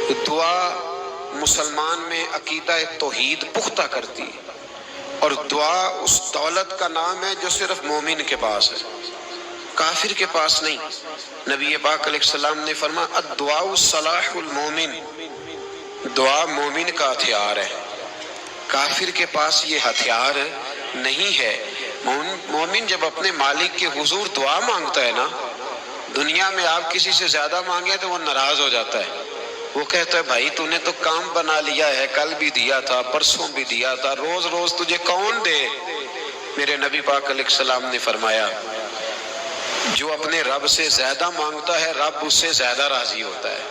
دعا مسلمان میں عقیدہ توحید پختہ کرتی ہے، اور دعا اس دولت کا نام ہے جو صرف مومن کے پاس ہے، کافر کے پاس نہیں۔ نبی پاک علیہ السلام نے فرمایا الدعاء صلاح المومن، دعا مومن کا ہتھیار ہے، کافر کے پاس یہ ہتھیار نہیں ہے۔ مومن جب اپنے مالک کے حضور دعا مانگتا ہے نا، دنیا میں آپ کسی سے زیادہ مانگے تو وہ ناراض ہو جاتا ہے، وہ کہتا ہے بھائی تو نے تو کام بنا لیا ہے، کل بھی دیا تھا، پرسوں بھی دیا تھا، روز روز تجھے کون دے؟ میرے نبی پاک علیہ السلام نے فرمایا جو اپنے رب سے زیادہ مانگتا ہے رب اس سے زیادہ راضی ہوتا ہے،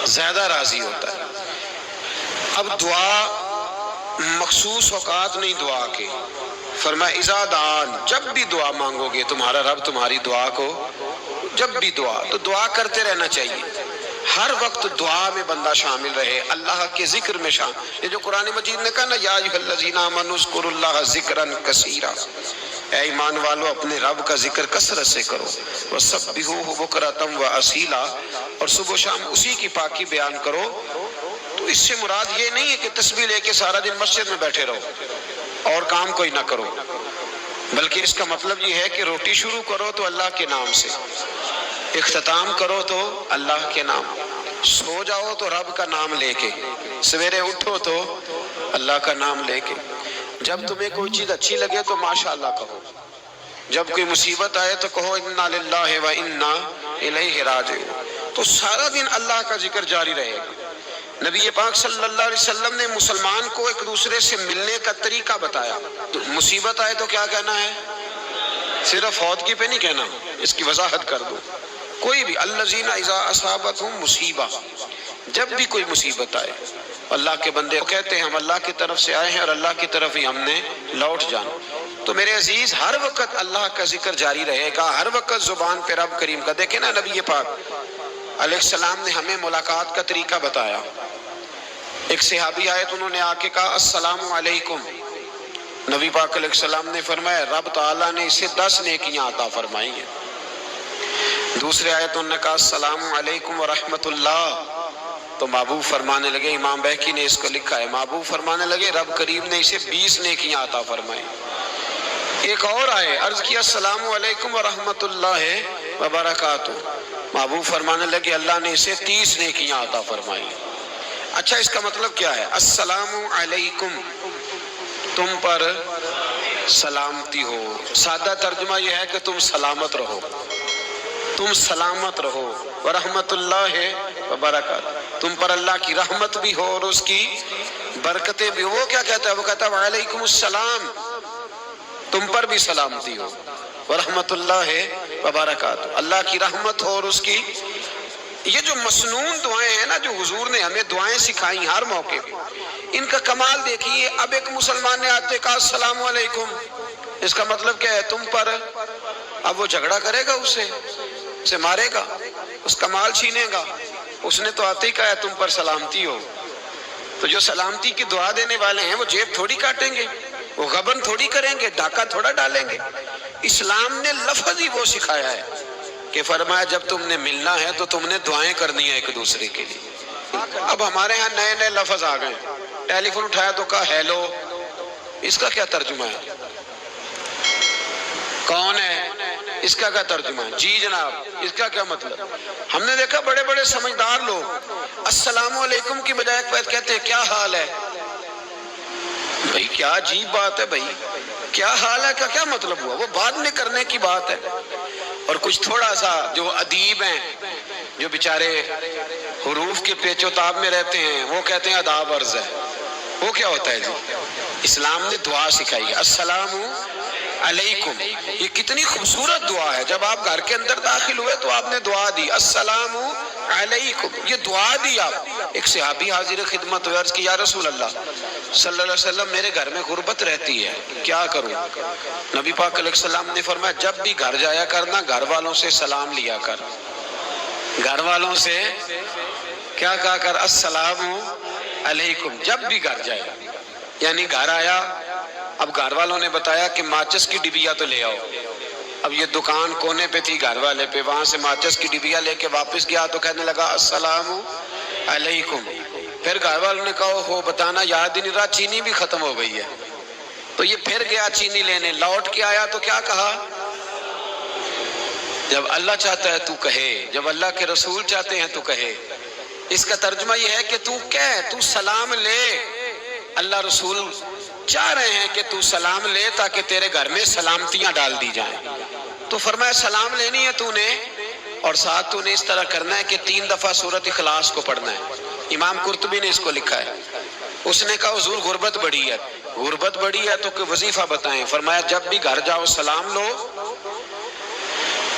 زیادہ راضی ہوتا ہے۔ اب دعا مخصوص اوقات نہیں دعا کے، فرمایا اذا دعان، جب بھی دعا مانگو گے تمہارا رب تمہاری دعا کو، جب بھی دعا تو دعا کرتے رہنا چاہیے، ہر وقت دعا میں بندہ شامل رہے، اللہ کے ذکر میں شامل۔ یہ جو قرآن مجید نے کہا نا یا ایھا الذین آمنوا اذکروا اللہ ذکرا کثیرا، اے ایمان والو اپنے رب کا ذکر کثرت سے کرو، وسبحوہ بکرۃ واصیلا، اور صبح و شام اسی کی پاکی بیان کرو۔ تو اس سے مراد یہ نہیں ہے کہ تسبیح لے کے سارا دن مسجد میں بیٹھے رہو اور کام کوئی نہ کرو، بلکہ اس کا مطلب یہ ہے کہ روٹی شروع کرو تو اللہ کے نام سے، اختتام کرو تو اللہ کے نام، سو جاؤ تو رب کا نام لے کے، سویرے اٹھو تو اللہ کا نام لے کے، جب تمہیں کوئی چیز اچھی لگے تو ماشاءاللہ کہو، جب کوئی مصیبت آئے تو کہو انا للہ و انا الیہ راجعون۔ تو سارا دن اللہ کا ذکر جاری رہے گا۔ نبی پاک صلی اللہ علیہ وسلم نے مسلمان کو ایک دوسرے سے ملنے کا طریقہ بتایا۔ مصیبت آئے تو کیا کہنا ہے؟ صرف فوتگی پہ نہیں کہنا، اس کی وضاحت کر دو۔ کوئی بھی الذین اذا اصابتہم مصیبہ، جب بھی کوئی مصیبت آئے، اللہ کے بندے کہتے ہیں ہم اللہ کی طرف سے آئے ہیں اور اللہ کی طرف ہی ہم نے لوٹ جانا۔ تو میرے عزیز ہر وقت اللہ کا ذکر جاری رہے گا، ہر وقت زبان پہ رب کریم کا۔ دیکھیں نا نبی پاک علیہ السلام نے ہمیں ملاقات کا طریقہ بتایا۔ ایک صحابی آئے تو انہوں نے آ کے کہا السلام علیکم، نبی پاک علیہ السلام نے فرمایا رب تعالیٰ نے اسے 10 نیکیاں عطا فرمائی ہیں۔ دوسرے آئے تو انہوں نے کہا السلام علیکم ورحمۃ اللہ، تو محبوب فرمانے لگے، امام بہقی نے اس کو لکھا ہے، محبوب فرمانے لگے رب کریم نے اسے 20 نیکیاں عطا فرمائی۔ ایک اور آئے، عرض کیا السلام علیکم ورحمۃ اللہ وبرکاتہ، محبوب فرمانے لگے اللہ نے اسے 30 نیکیاں عطا فرمائی۔ اچھا اس کا مطلب کیا ہے؟ السلام علیکم، تم پر سلامتی ہو، سادہ ترجمہ یہ ہے کہ تم سلامت رہو، تم سلامت رہو، ورحمۃ اللہ وبرکاتہ، تم پر اللہ کی رحمت بھی ہو اور اس کی برکتیں بھی ہو۔ وہ کیا کہتا ہے؟ وہ کہتا ہے وعلیکم السلام، تم پر بھی سلامتی ہو، ورحمۃ اللہ وبرکاتہ، اللہ کی رحمت ہو اور اس کی۔ یہ جو مسنون دعائیں ہیں نا جو حضور نے ہمیں دعائیں سکھائی ہر موقع پہ، ان کا کمال دیکھیے۔ اب ایک مسلمان نے آتے کہا السلام علیکم، اس کا مطلب کیا ہے؟ تم پر۔ اب وہ جھگڑا کرے گا اسے مارے گا، اس کا مال چھینے گا؟ اس نے تو آتے ہی کہا ہے تم پر سلامتی ہو۔ تو جو سلامتی کی دعا دینے والے ہیں وہ جیب تھوڑی کاٹیں گے، وہ غبن تھوڑی کریں گے، ڈاکہ تھوڑا ڈالیں گے۔ اسلام نے لفظ ہی وہ سکھایا ہے کہ فرمایا جب تم نے ملنا ہے تو تم نے دعائیں کرنی ہیں ایک دوسرے کے لیے۔ اب ہمارے ہاں نئے نئے لفظ آ گئے، ٹیلی فون اٹھایا تو کہا ہیلو، اس کا کیا ترجمہ ہے؟ کون ہے؟ اس کا کیا ترجمہ ہے؟ جی جناب، اس کا کیا مطلب؟ ہم نے دیکھا بڑے بڑے سمجھدار لوگ السلام علیکم کی بجائے کہتے ہیں کیا حال ہے؟ بھائی کیا عجیب بات ہے، بھائی کیا حال ہے کا کیا مطلب ہوا؟ وہ بعد میں کرنے کی بات ہے۔ اور کچھ تھوڑا سا جو ادیب ہیں، جو بیچارے حروف کے پیچ و تاب میں رہتے ہیں، وہ کہتے ہیں آداب عرض ہے۔ وہ کیا ہوتا ہے جی؟ اسلام نے دعا سکھائی ہے السلام علیکم، یہ کتنی خوبصورت دعا ہے۔ جب آپ گھر کے اندر داخل ہوئے تو آپ نے دعا دی السلام علیکم، یہ دعا دی آپ۔ ایک صحابی حاضر خدمت ہوئے، عرض کی یا رسول اللہ صلی اللہ علیہ وسلم میرے گھر میں غربت رہتی ہے، کیا کروں؟ نبی پاک علیہ السلام نے فرمایا جب بھی گھر جایا کرنا گھر والوں سے سلام لیا کر، گھر والوں سے کیا کہا کر؟ السلام علیکم، جب بھی گھر جائے۔ یعنی گھر آیا، اب گھر والوں نے بتایا کہ ماچس کی ڈبیا تو لے آؤ۔ اب یہ دکان کونے پہ تھی گھر والے پہ، وہاں سے ماچس کی ڈبیا لے کے واپس گیا تو کہنے لگا السلام علیکم. پھر گھر والوں نے کہا ہو بتانا یاد ہی نہیں رہا، چینی بھی ختم ہو گئی ہے. تو یہ پھر گیا چینی لینے، لوٹ کے آیا تو کیا کہا؟ جب اللہ چاہتا ہے تو کہے، جب اللہ کے رسول چاہتے ہیں تو کہے. اس کا ترجمہ یہ ہے کہ تو کہہ، تو سلام لے. اللہ رسول چاہ رہے ہیں کہ تو سلام لے تاکہ تیرے گھر میں سلامتیاں ڈال دی جائیں. تو فرمایا سلام لینی ہے تو نے، اور ساتھ تو نے اس طرح کرنا ہے کہ 3 دفعہ سورۃ اخلاص کو پڑھنا ہے. امام قرطبی نے اس کو لکھا ہے. اس نے کہا حضور غربت بڑی ہے. غربت بڑی ہے تو کہ وظیفہ بتائیں. فرمایا جب بھی گھر جاؤ سلام لو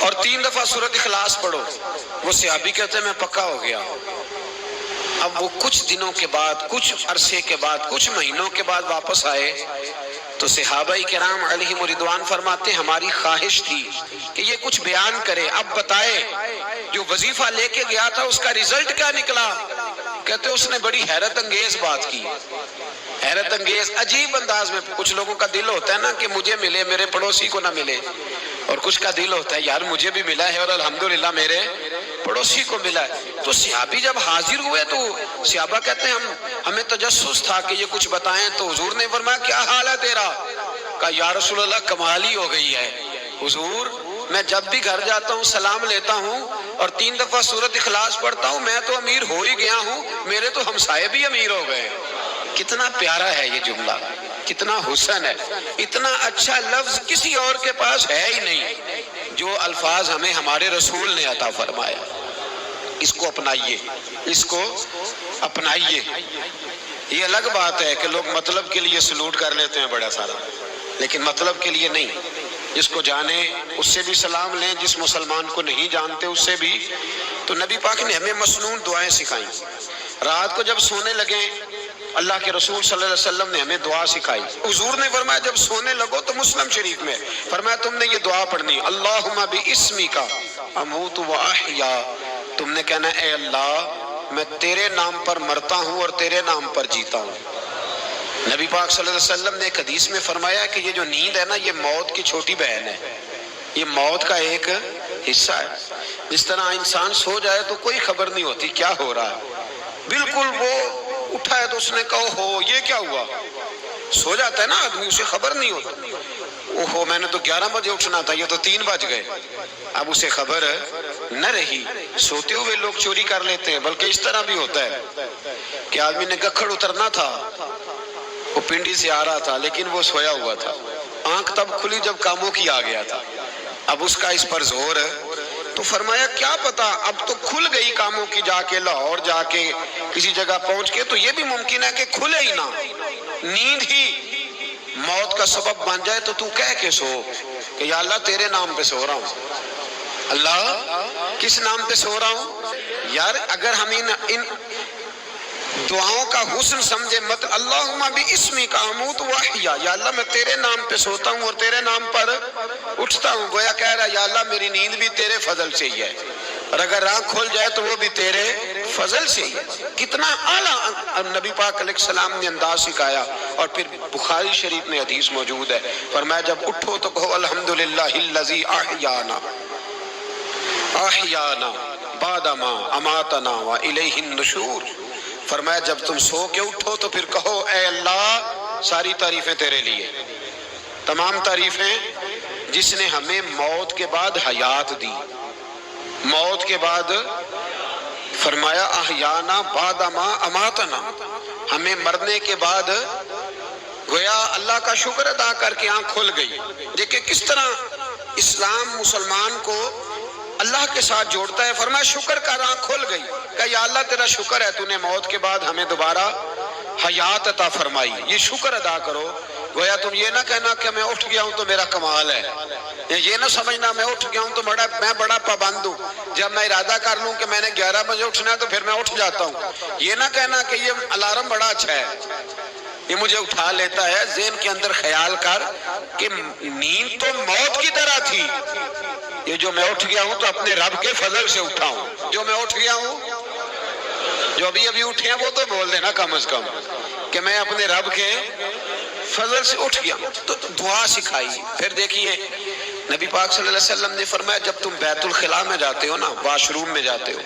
اور 3 دفعہ سورۃ اخلاص پڑھو. وہ صحابی کہتے ہیں میں پکا ہو گیا. اب وہ کچھ دنوں کے بعد، کچھ عرصے کے بعد، کچھ مہینوں کے بعد واپس آئے تو صحابہ کرام علیہم رضوان فرماتے ہماری خواہش تھی کہ یہ کچھ بیان کرے. اب بتائے جو وظیفہ لے کے گیا تھا اس کا ریزلٹ کیا نکلا؟ کہتے اس نے بڑی حیرت انگیز بات کی. حیرت انگیز عجیب انداز میں. کچھ لوگوں کا دل ہوتا ہے نا کہ مجھے ملے میرے پڑوسی کو نہ ملے، اور کچھ کا دل ہوتا ہے یار مجھے بھی ملا ہے اور الحمدللہ میرے پڑوسی کو ملا ہے. تو صحابی جب حاضر ہوئے تو صحابہ کہتے ہیں ہمیں تجسس تھا کہ یہ کچھ بتائیں. تو حضور نے فرمایا کیا حال ہے تیرا؟ کہا یا رسول اللہ کمال ہی ہو گئی ہے حضور، میں جب بھی گھر جاتا ہوں سلام لیتا ہوں اور 3 دفعہ سورۃ اخلاص پڑھتا ہوں. میں تو امیر ہو ہی گیا ہوں، میرے تو ہمسائے بھی امیر ہو گئے. کتنا پیارا ہے یہ جملہ، کتنا حسن ہے. اتنا اچھا لفظ کسی اور کے پاس ہے ہی نہیں جو الفاظ ہمیں ہمارے رسول نے عطا فرمایا. اس کو اپنائیے، اس کو اپنائیے. یہ الگ بات ہے کہ لوگ مطلب کے لیے سلوٹ کر لیتے ہیں بڑا سارا، لیکن مطلب کے لیے نہیں. جس کو جانے اس سے بھی سلام لیں، جس مسلمان کو نہیں جانتے اس سے بھی. تو نبی پاک نے ہمیں مسنون دعائیں سکھائیں. رات کو جب سونے لگیں اللہ کے رسول صلی اللہ علیہ وسلم نے ہمیں دعا سکھائی. حضور نے فرمایا جب سونے لگو تو مسلم شریف میں فرمایا تم نے یہ دعا پڑھنی اللہم باسمک اموت و احیا. تم نے کہنا اے اللہ میں تیرے نام پر مرتا ہوں اور تیرے نام پر جیتا ہوں. نبی پاک صلی اللہ علیہ وسلم نے ایک حدیث میں فرمایا کہ یہ جو نیند ہے نا یہ موت کی چھوٹی بہن ہے، یہ موت کا ایک حصہ ہے. جس طرح انسان سو جائے تو کوئی خبر نہیں ہوتی کیا ہو رہا ہے، بالکل وہ اٹھا ہے تو اس نے کہا ہو یہ کیا ہوا. سو جاتا ہے نا آدمی، اسے خبر نہیں ہوتی. اوہو میں نے تو 11 بجے اٹھنا تھا، یہ تو 3 بج گئے. اب اسے خبر نہ رہی. سوتے ہوئے لوگ چوری کر لیتے ہیں، بلکہ اس طرح بھی ہوتا ہے کہ آدمی نے گکھڑ اترنا تھا، وہ پنڈی سے آ رہا تھا لیکن وہ سویا ہوا تھا. آنکھ تب کھلی جب کاموں کی آ گیا تھا. اب اس کا اس پر زور ہے تو فرمایا کیا پتا اب تو کھل گئی کاموں کی، جا کے لاہور جا کے کسی جگہ پہنچ کے. تو یہ بھی ممکن ہے کہ کھلے ہی نہ، نیند ہی موت کا سبب بن جائے. تو تو کہہ کے سو کہ یا اللہ تیرے نام پہ سو رہا ہوں. اللہ کس نام پہ سو رہا ہوں یار؟ اگر ہم ان دعاؤں کا حسن سمجھے مت اللہم باسمک اموت و احیا، یا اللہ میں تیرے نام پہ سوتا ہوں اور تیرے نام پر اٹھتا ہوں. گویا کہہ رہا یا اللہ میری نیند بھی تیرے فضل سے ہی ہے، اور اگر آنکھ کھل جائے تو وہ بھی تیرے فضل سے ہی ہے. کتنا اعلیٰ نبی پاک علیہ السلام نے انداز سکھایا. اور پھر بخاری شریف میں حدیث موجود ہے، فرمایا جب اٹھو تو کہو الحمدللہ الذی احیانا احیانا بعد ما اماتنا والیہ النشور. فرمایا جب تم سو کے اٹھو تو پھر کہو اے اللہ ساری تعریفیں تیرے لیے، تمام تعریفیں جس نے ہمیں موت کے بعد حیات دی. موت کے بعد فرمایا احیانا بعد ما اماتنا، ہمیں مرنے کے بعد گویا اللہ کا شکر ادا کر کے آنکھ کھل گئی. دیکھیں کس طرح اسلام مسلمان کو اللہ کے ساتھ جوڑتا ہے. فرمایا شکر کر، آنکھ کھل گئی. کہ یا اللہ تیرا شکر ہے تو نے موت کے بعد ہمیں دوبارہ حیات عطا فرمائی، یہ شکر ادا کرو. گویا تم یہ نہ کہنا کہ میں اٹھ گیا ہوں تو میرا کمال ہے، یہ نہ سمجھنا میں اٹھ گیا ہوں تو میں بڑا پابند ہوں. جب میں ارادہ کر لوں کہ میں نے 11 بجے اٹھنا ہے تو پھر میں اٹھ جاتا ہوں. یہ نہ کہنا کہ یہ الارم بڑا اچھا ہے، یہ مجھے اٹھا لیتا ہے. ذہن کے اندر خیال کر کہ نیند تو موت کی طرح تھی، یہ جو میں اٹھ گیا ہوں تو اپنے رب کے فضل سے اٹھا ہوں. جو میں اٹھ گیا ہوں، جو ابھی اٹھے ہیں وہ تو بول دینا کم از کم کہ میں اپنے رب کے فضل سے اٹھ گیا. تو دعا سکھائی. پھر دیکھیے نبی پاک صلی اللہ علیہ وسلم نے فرمایا جب تم بیت الخلاء میں جاتے ہو نا، واش روم میں جاتے ہو،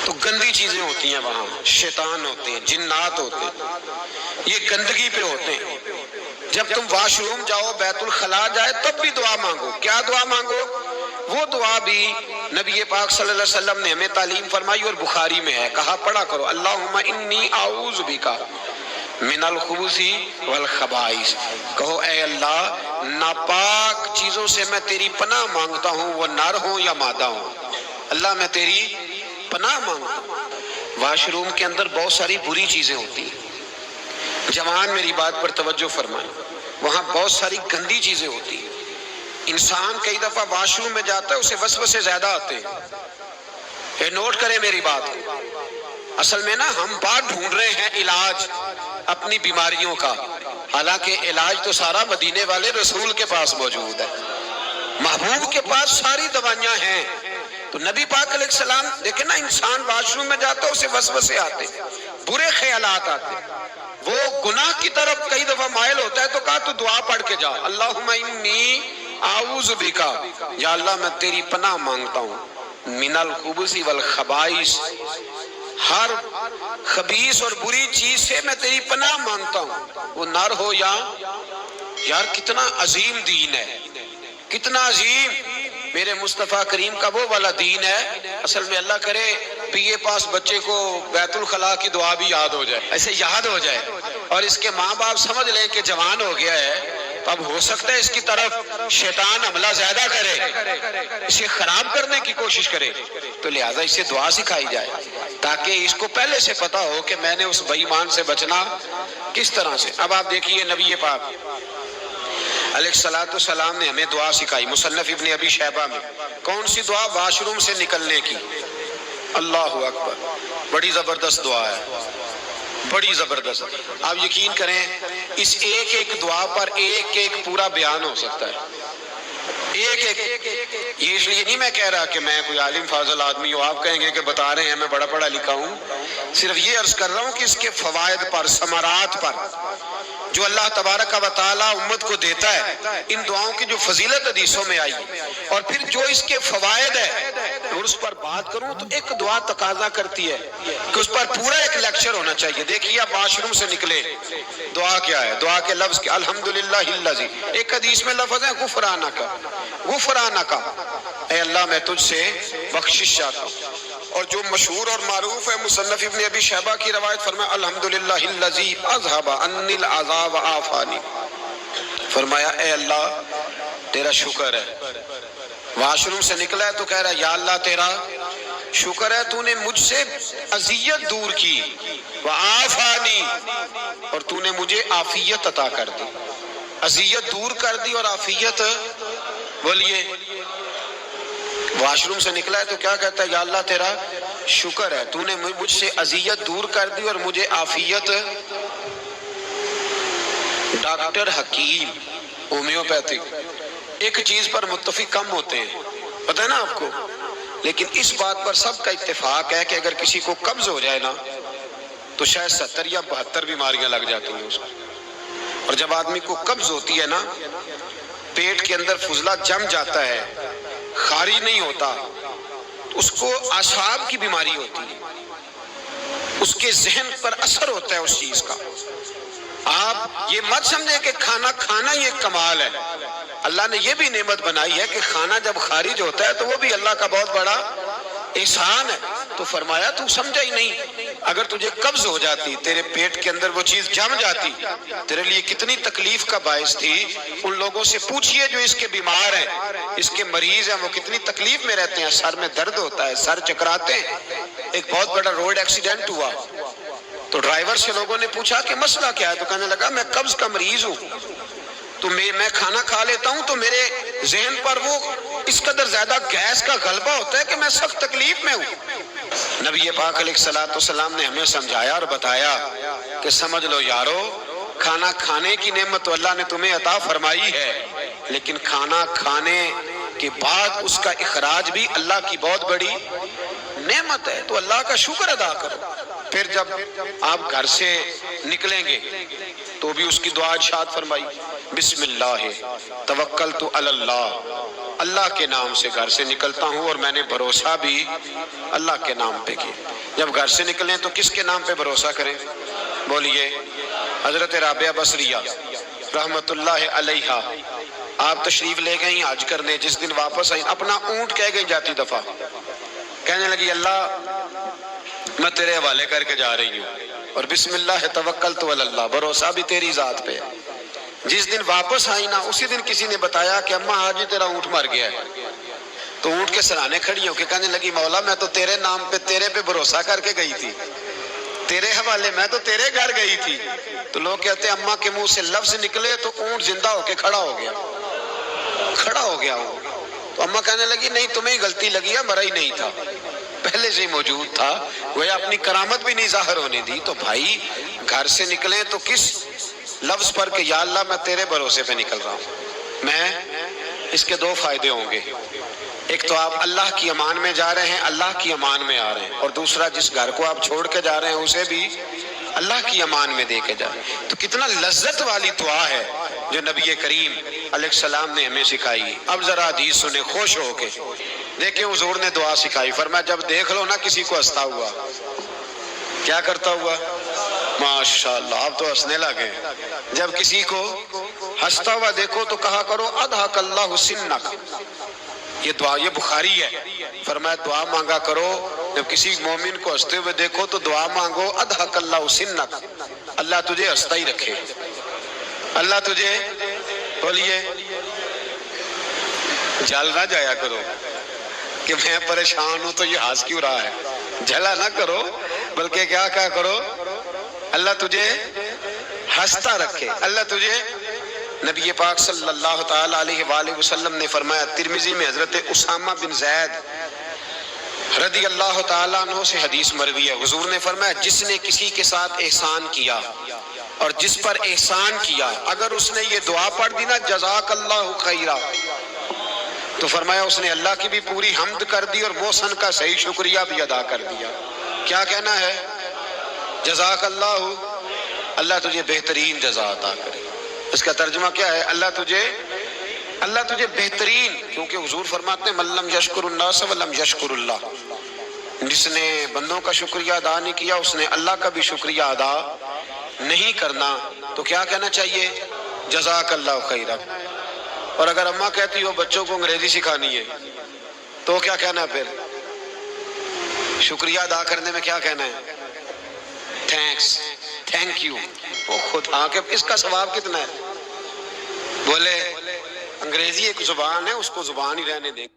تو گندی چیزیں ہوتی ہیں وہاں، شیطان ہوتے ہیں، جنات ہوتے ہیں، یہ گندگی پہ ہوتے ہیں۔ جب تم واش روم جاؤ، بیت الخلاء جائے، تب بھی دعا مانگو۔ کیا دعا مانگو؟ وہ دعا بھی نبی پاک صلی اللہ علیہ وسلم نے ہمیں تعلیم فرمائی اور بخاری میں ہے، کہا پڑھا کرو، اللہم انی اعوذ بک من الخبث والخبائث۔ کہو اے اللہ، ناپاک چیزوں سے میں تیری پناہ مانگتا ہوں، وہ نر ہوں یا مادہ ہوں۔ اللہ میں تیری پناہ مانگتا ہوں۔ واش روم کے اندر بہت ساری بری چیزیں ہوتی ہیں، جوان میری بات پر توجہ فرمائیں، وہاں بہت ساری گندی چیزیں ہوتی ہیں۔ انسان کئی دفعہ واش روم میں جاتا ہے، اسے وسوسے زیادہ آتے ہیں۔ یہ نوٹ کریں میری بات کو۔ اصل میں نا ہم بات ڈھونڈ رہے ہیں علاج اپنی بیماریوں کا، حالانکہ علاج تو سارا مدینے والے رسول کے پاس موجود ہے، محبوب کے پاس ساری دوائیاں ہیں۔ تو نبی پاک علیہ السلام دیکھیں نا، انسان واش روم میں جاتا ہے، اسے وسوسے آتے، برے خیالات آتے، وہ گناہ کی طرف کئی دفعہ مائل ہوتا ہے، تو کہا تو دعا پڑھ کے جا، اللہم انی اعوذ بکا، یا اللہ میں تیری پناہ مانگتا ہوں، من الخبث والخبائث، ہر خبیث اور بری چیز سے میں تیری پناہ مانگتا ہوں، وہ نر ہو یا یار کتنا عظیم دین ہے، کتنا عظیم میرے مصطفیٰ کریم کا وہ والا دین ہے۔ اصل میں اللہ کرے پی پاس بچے کو بیت الخلاء کی دعا بھی یاد ہو جائے، ایسے یاد ہو جائے، اور اس کے ماں باپ سمجھ لیں کہ جوان ہو گیا ہے، تو اب ہو سکتا ہے اس کی طرف شیطان حملہ زیادہ کرے، اسے خراب کرنے کی کوشش کرے، تو لہٰذا اسے دعا سکھائی جائے تاکہ اس کو پہلے سے پتا ہو کہ میں نے اس بے ایمان سے بچنا کس طرح سے۔ اب آپ دیکھیے نبی پاک علیہ السلام نے ہمیں دعا سکھائی، مصنف ابن ابی شیبہ میں۔ کون سی دعا؟ واش روم سے نکلنے کی۔ اللہ اکبر، بڑی زبردست دعا ہے، بڑی زبردست۔ آپ یقین کریں اس ایک ایک دعا پر ایک ایک پورا بیان ہو سکتا ہے، ایک ایک۔ یہ اس لیے نہیں میں کہہ رہا کہ میں کوئی عالم فاضل آدمی ہوں، آپ کہیں گے کہ بتا رہے ہیں میں بڑا پڑھا لکھا ہوں، صرف یہ عرض کر رہا ہوں کہ اس کے فوائد پر، ثمرات پر جو اللہ تبارک و تعالیٰ امت کو دیتا ہے، ان دعاؤں کی جو فضیلت حدیثوں میں آئی، اور پھر جو اس کے فوائد ہے، اور اس پر بات کروں تو ایک دعا تقاضا کرتی ہے کہ اس پر پورا ایک لیکچر ہونا چاہیے۔ دیکھیے آپ واش روم سے نکلے، دعا کیا ہے؟ دعا کے لفظ کیا؟ الحمدللہ الذی، ایک حدیث میں لفظ ہے غفرانک، غفرانک، اے اللہ میں تجھ سے بخشش چاہتا ہوں۔ اور جو مشہور اور معروف ہے مصنف ابن ابی شیبہ کی روایت، فرمایا الحمدللہ الذی اذھب عنی العذاب وعافانی، فرمایا اے اللہ تیرا شکر ہے۔ واش روم سے نکلا ہے تو کہہ رہا ہے یا اللہ تیرا شکر ہے، تو نے مجھ سے اذیت دور کی، وعافانی، اور تو نے مجھے عافیت عطا کر دی، اذیت دور کر دی اور عافیت۔ بولیے واش روم سے نکلا ہے تو کیا کہتا ہے؟ یا اللہ تیرا شکر ہے، تو نے مجھ سے اذیت دور کر دی اور مجھے عافیت۔ ڈاکٹر حکیم ہومیوپیتھک ایک چیز پر متفق کم ہوتے ہیں، پتہ ہے نا آپ کو، لیکن اس بات پر سب کا اتفاق ہے کہ اگر کسی کو قبض ہو جائے نا تو شاید 70 یا 72 بیماریاں لگ جاتی ہیں اس کو۔ اور جب آدمی کو قبض ہوتی ہے نا، پیٹ کے اندر فضلہ جم جاتا ہے، خارج نہیں ہوتا، اس کو اعصاب کی بیماری ہوتی ہے، اس کے ذہن پر اثر ہوتا ہے اس چیز کا۔ آپ یہ مت سمجھیں کہ کھانا کھانا ہی ایک کمال ہے، اللہ نے یہ بھی نعمت بنائی ہے کہ کھانا جب خارج ہوتا ہے تو وہ بھی اللہ کا بہت بڑا احسان ہے۔ تو فرمایا تو سمجھا ہی نہیں، اگر تجھے قبض ہو جاتی، تیرے پیٹ کے اندر وہ چیز جم جاتی، تیرے لیے کتنی تکلیف کا باعث تھی۔ ان لوگوں سے پوچھئے جو اس کے بیمار ہیں، اس کے مریض ہیں، وہ کتنی تکلیف میں رہتے ہیں، سر میں درد ہوتا ہے، سر چکراتے ہیں۔ ایک بہت بڑا روڈ ایکسیڈنٹ ہوا تو ڈرائیور سے لوگوں نے پوچھا کہ مسئلہ کیا ہے، تو کہنے لگا میں قبض کا مریض ہوں، تو میں کھانا کھا لیتا ہوں تو میرے ذہن پر وہ اس قدر زیادہ گیس کا غلبہ ہوتا ہے کہ میں سخت تکلیف میں ہوں۔ نبی پاک علیہ السلام نے ہمیں سمجھایا اور بتایا کہ سمجھ لو یارو، کھانا کھانے کی نعمت تو اللہ نے تمہیں عطا فرمائی ہے، لیکن کھانا کھانے کے بعد اس کا اخراج بھی اللہ کی بہت بڑی نعمت ہے، تو اللہ کا شکر ادا کرو۔ پھر جب آپ گھر سے نکلیں گے تو بھی اس کی دعا ارشاد فرمائی، بسم اللہ توکلت علی اللہ اللہ کے نام سے گھر سے نکلتا ہوں اور میں نے بھروسہ بھی اللہ کے نام پہ کیا۔ جب گھر سے نکلیں تو کس کے نام پہ بھروسہ کریں؟ بولیے۔ حضرت رابعہ بصریہ رحمت اللہ علیہا آپ تشریف لے گئیں حج کرنے، جس دن واپس آئیں اپنا اونٹ کہہ گئی جاتی دفعہ، کہنے لگی اللہ میں تیرے حوالے کر کے جا رہی ہوں اور بسم اللہ توکلت علی اللہ، بھروسہ بھی تیری ذات پہ۔ جس دن واپس آئی نا اسی دن کسی نے بتایا کہ اماں آج ہی تیرا اونٹ مر گیا ہے، تو اونٹ کے سرانے کھڑی ہو کے کہنے لگی مولا میں تو تیرے نام پہ تیرے پہ بھروسہ کر کے گئی تھی، تیرے حوالے میں تو تیرے گھر گئی تھی۔ تو لوگ کہتے ہیں اماں کے منہ سے لفظ نکلے تو اونٹ زندہ ہو کے کھڑا ہو گیا ہوں۔ تو اماں کہنے لگی نہیں تمہیں غلطی لگی ہے، مرا ہی نہیں تھا، پہلے سے ہی موجود تھا، وہ اپنی کرامت بھی نہیں ظاہر ہونے دی۔ تو بھائی گھر سے نکلیں تو کس لفظ پر کہ یا اللہ میں تیرے بھروسے پہ نکل رہا ہوں، میں اس کے دو فائدے ہوں گے، ایک تو آپ اللہ کی امان میں جا رہے ہیں، اللہ کی امان میں آ رہے ہیں، اور دوسرا جس گھر کو آپ چھوڑ کے جا رہے ہیں اسے بھی اللہ کی امان میں دے کے جائیں۔ تو کتنا لذت والی دعا ہے جو نبی کریم علیہ السلام نے ہمیں سکھائی۔ اب ذرا حدیث سنیں خوش ہو کے، دیکھیں حضور نے دعا سکھائی، فرمایا جب دیکھ لو نا کسی کو ہنستا ہوا، کیا کرتا ہوا؟ ماشاءاللہ آپ تو ہنسنے لگے۔ جب کسی کو ہنستا ہوا دیکھو تو کہا کرو اضحک اللہ سنک، یہ دعا یہ بخاری ہے، فرمایا دعا مانگا کرو جب کسی مومن کو ہنستے ہوئے دیکھو تو دعا مانگو اضحک اللہ سنک، اللہ تجھے ہنستا ہی رکھے، اللہ تجھے، بولیے، جل نہ جایا کرو کہ میں پریشان ہوں تو یہ ہنس کیوں رہا ہے، جھلا نہ کرو، بلکہ کیا کرو اللہ تجھے ہنستا رکھے، اللہ تجھے۔ نبی پاک صلی اللہ تعالی علیہ وآلہ وسلم نے فرمایا، ترمذی میں حضرت اسامہ بن زید رضی اللہ تعالیٰ عنہ سے حدیث مروی ہے، حضور نے فرمایا جس نے کسی کے ساتھ احسان کیا اور جس پر احسان کیا، اگر اس نے یہ دعا پڑھ دی نا جزاک اللہ خیرا، تو فرمایا اس نے اللہ کی بھی پوری حمد کر دی اور محسن کا صحیح شکریہ بھی ادا کر دیا۔ کیا کہنا ہے؟ جزاک اللہ، اللہ تجھے بہترین جزا عطا کرے۔ اس کا ترجمہ کیا ہے؟ اللہ تجھے بہترین، کیونکہ حضور فرماتے ہیں من لم یشکر الناس ولم یشکر اللہ، جس نے بندوں کا شکریہ ادا نہیں کیا اس نے اللہ کا بھی شکریہ ادا نہیں کرنا۔ تو کیا کہنا چاہیے؟ جزاک اللہ خیرا۔ اور اگر اماں کہتی ہو بچوں کو انگریزی سکھانی ہے تو کیا کہنا ہے؟ پھر شکریہ ادا کرنے میں کیا کہنا ہے؟ Thanks, thank you. وہ خدا کے اس کا ثواب کتنا ہے؟ بولے انگریزی ایک زبان ہے، اس کو زبان ہی رہنے دیں۔